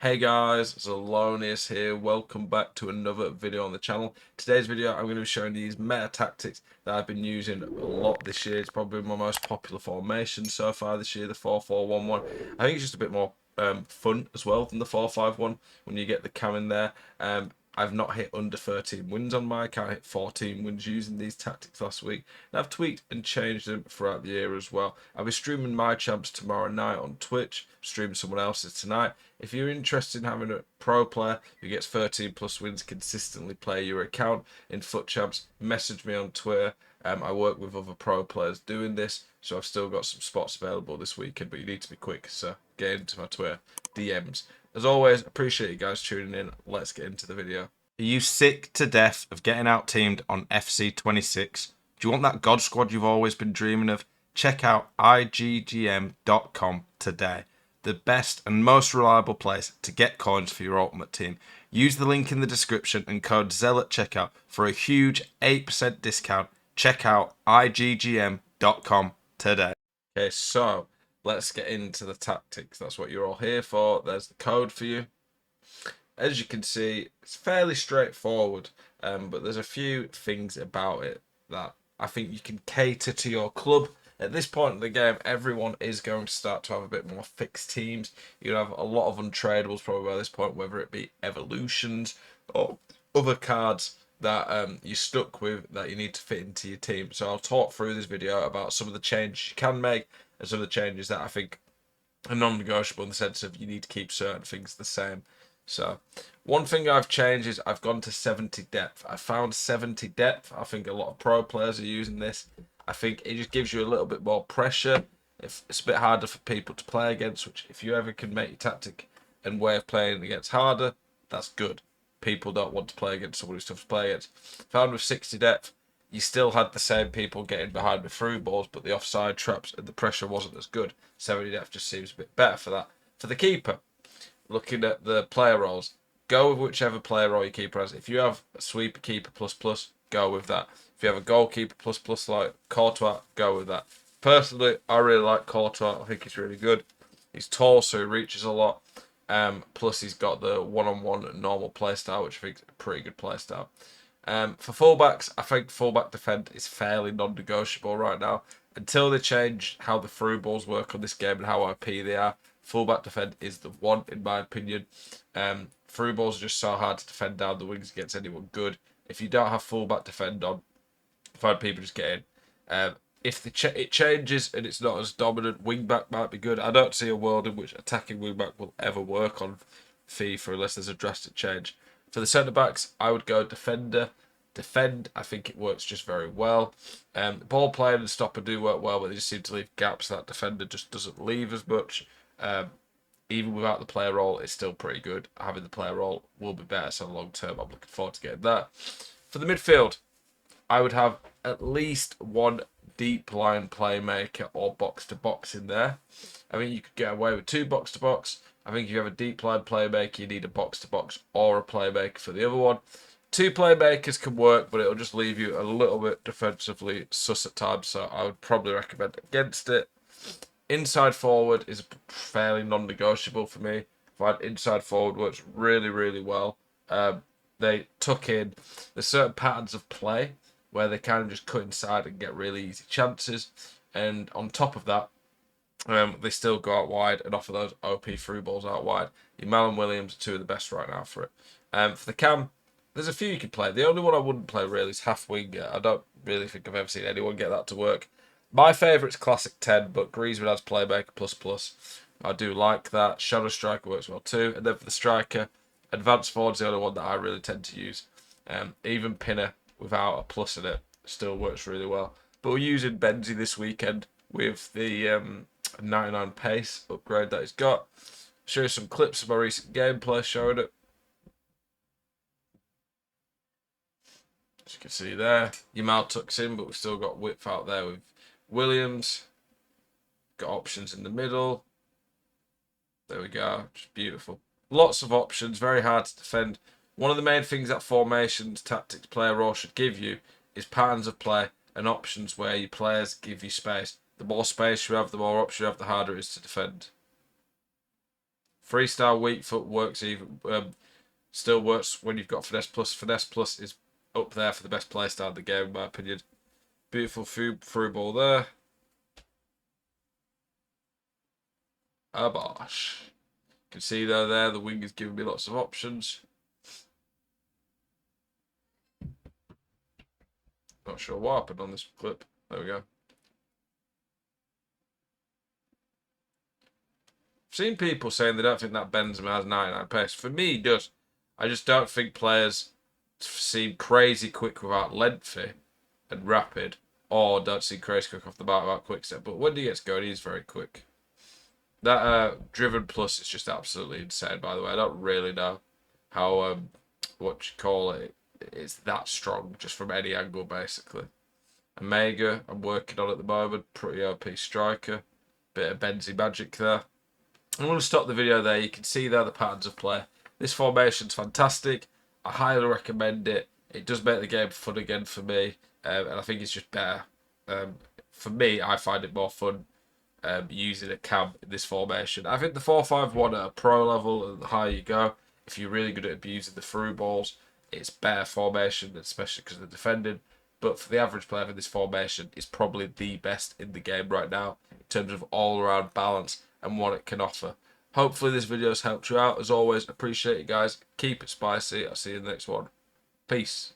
Hey guys, Zelonius here. Welcome back to another video on the channel. Today's video, I'm going to be showing these meta tactics that I've been using a lot this year. It's probably my most popular formation so far this year, the 4-4-1-1. I think it's just a bit more fun as well than the 4-5-1 when you get the cam in there. I've not hit under 13 wins on my account. I hit 14 wins using these tactics last week. And I've tweaked and changed them throughout the year as well. I'll be streaming my champs tomorrow night on Twitch, streaming someone else's tonight. If you're interested in having a pro player who gets 13 plus wins consistently play your account in FUT champs, message me on Twitter. I work with other pro players doing this, so I've still got some spots available this weekend, but you need to be quick, so get into my Twitter DMs. As always, appreciate you guys tuning in. Let's get into the video. Are you sick to death of getting out teamed on FC26? Do you want that God squad you've always been dreaming of? Check out IGGM.com today. The best and most reliable place to get coins for your ultimate team. Use the link in the description and code ZEL at checkout for a huge 8% discount. Check out IGGM.com today. Okay, so let's get into the tactics. That's what you're all here for. There's the code for you. As you can see, it's fairly straightforward, but there's a few things about it that I think you can cater to your club. At this point in the game, everyone is going to start to have a bit more fixed teams. You have a lot of untradables probably by this point, whether it be evolutions or other cards that you're stuck with that you need to fit into your team. So I'll talk through this video about some of the changes you can make and some of the changes that I think are non-negotiable in the sense of you need to keep certain things the same. So one thing I've changed is I've gone to 70 depth. I found 70 depth. I think a lot of pro players are using this. I think it just gives you a little bit more pressure. If it's a bit harder for people to play against, which if you ever can make your tactic and way of playing against harder, that's good. People don't want to play against someone who's tough to play against. Found with 60 depth, you still had the same people getting behind the through balls, but the offside traps and the pressure wasn't as good. 70 depth just seems a bit better for that. For the keeper, looking at the player roles, go with whichever player role your keeper has. If you have a sweeper keeper plus plus, go with that. If you have a goalkeeper plus plus like Courtois, go with that. Personally, I really like Courtois. I think he's really good. He's tall, so he reaches a lot. Plus, he's got the one-on-one normal playstyle, which I think is a pretty good playstyle. For fullbacks, I think fullback defend is fairly non-negotiable right now. Until they change how the through balls work on this game and how OP they are, fullback defend is the one, in my opinion. Through balls are just so hard to defend down the wings against anyone good. If you don't have fullback defend on, find people just get in. If it changes and it's not as dominant, wingback might be good. I don't see a world in which attacking wingback will ever work on FIFA unless there's a drastic change. For the centre backs, I would go defender. Defend, I think it works just very well. Ball playing and stopper do work well, but they just seem to leave gaps. That defender just doesn't leave as much. Even without the player role, it's still pretty good. Having the player role will be better, so long term, I'm looking forward to getting that. For the midfield, I would have at least one deep line playmaker or box to box in there. I think you could get away with two box to box. I think if you have a deep line playmaker, you need a box to box or a playmaker for the other one. Two playmakers can work, but it'll just leave you a little bit defensively sus at times, so I would probably recommend against it. Inside forward is fairly non-negotiable for me. I find inside forward works really, really well. They tuck in there's certain patterns of play where they kind of just cut inside and get really easy chances. And on top of that, they still go out wide and offer those OP through balls out wide. Yamal and Williams are two of the best right now for it. For the cam, there's a few you could play. The only one I wouldn't play really is half winger. I don't really think I've ever seen anyone get that to work. My favourite's classic 10, but Griezmann has playmaker plus plus. I do like that. Shadow striker works well too. And then for the striker, advanced forward's the only one that I really tend to use. Even Pinner without a plus in it still works really well. But we're using Benzi this weekend with the 99 pace upgrade that he's got. Show you some clips of my recent gameplay showing it. As you can see there, Yamal tucks in, but we've still got width out there with Williams. Got options in the middle. There we go. Just beautiful. Lots of options. Very hard to defend. One of the main things that formations, tactics, player role should give you is patterns of play and options where your players give you space. The more space you have, the more options you have, the harder it is to defend. 3-star weak foot works even. Still works when you've got finesse plus. Finesse plus is up there for the best playstyle in the game, in my opinion. Beautiful through ball there. Abosh. You can see though there, the wing is giving me lots of options. Not sure what happened on this clip. There we go. I've seen people saying they don't think that Benzema has 99 pace. For me, he does. I just don't think players seem crazy quick without lengthy and rapid, or don't seem crazy quick off the bat without quick step. But when he gets going, he's very quick. That driven plus is just absolutely insane, by the way. I don't really know how, what you call it, it's that strong just from any angle, basically. Omega, I'm working on at the moment. Pretty OP striker. Bit of Benzi magic there. I'm going to stop the video there. You can see there the patterns of play. This formation's fantastic. I highly recommend it. It does make the game fun again for me. And I think it's just better. For me, I find it more fun using a cam in this formation. I think the 4-5-1 at a pro level, and the higher you go, if you're really good at abusing the through balls, it's better formation, especially because of the defending. But for the average player in this formation, it's probably the best in the game right now in terms of all-around balance and what it can offer. Hopefully this video has helped you out. As always, appreciate you guys. Keep it spicy. I'll see you in the next one. Peace.